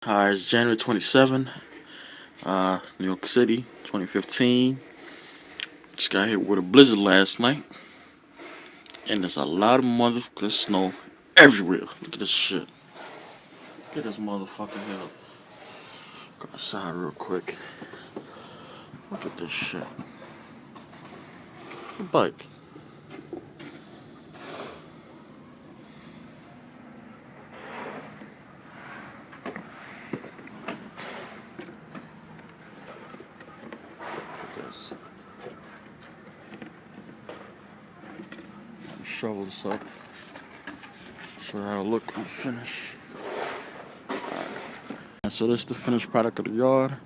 Hi, it's January 27, New York City, 2015. Just got hit with a blizzard last night. And there's a lot of motherfucking snow everywhere. Look at this shit. Look at this motherfucking hill. Go outside real quick. Look at this shit. The bike. Shovel this up. Show you how it look when finish. Alright. So this is the finished product of the yard.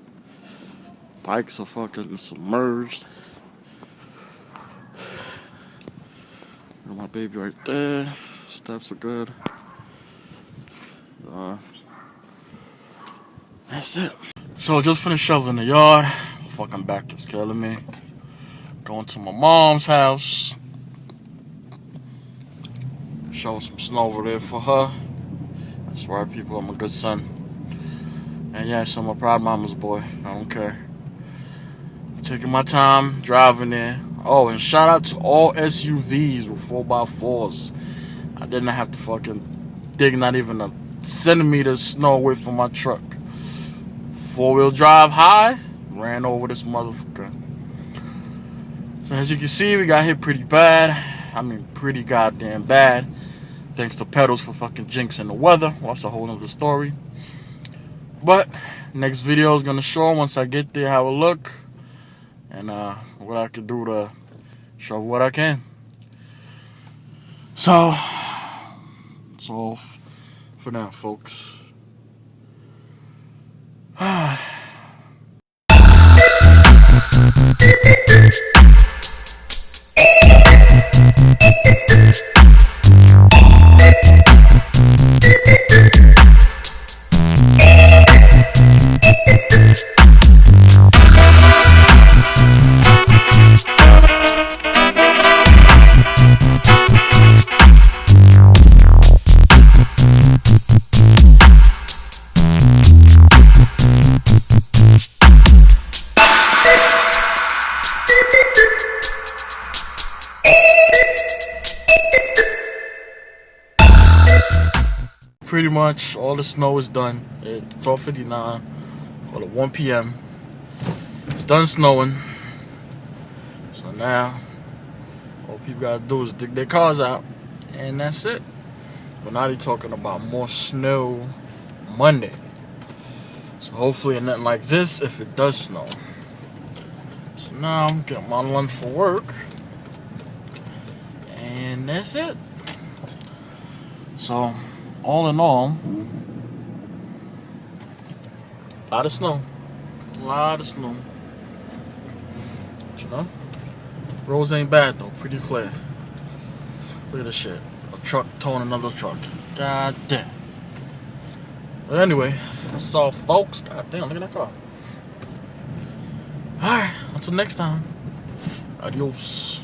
Bikes are fucking submerged. Got my baby right there. Steps are good. That's it. So just finished shoveling the yard. My fucking back is killing me. Going to my mom's house. Show some snow over there for her. That's right, people. I'm a good son. And yes, I'm a proud mama's boy. I don't care. Taking my time, driving there. Oh, and shout out to all SUVs with 4x4s. I didn't have to fucking dig not even a centimeter of snow away from my truck. 4-wheel drive high, ran over this motherfucker. So as you can see, we got hit pretty bad. I mean, pretty goddamn bad. Thanks to pedals for fucking jinxing the weather. Well, that's a whole nother story. But next video is gonna show once I get there how it look and what I could do to show what I can. So that's all for now, folks. Pretty much all the snow is done. It's 12:59 or 1 p.m. It's done snowing. So now all people gotta do is dig their cars out, and that's it. But now they're talking about more snow Monday. So hopefully nothing like this if it does snow. So now I'm getting my lunch for work, and that's it. So all in all, a lot of snow. A lot of snow. But you know, roads ain't bad though, pretty clear. Look at this shit. A truck towing another truck. God damn. But anyway, that's all, folks. God damn, look at that car. Alright, until next time. Adios.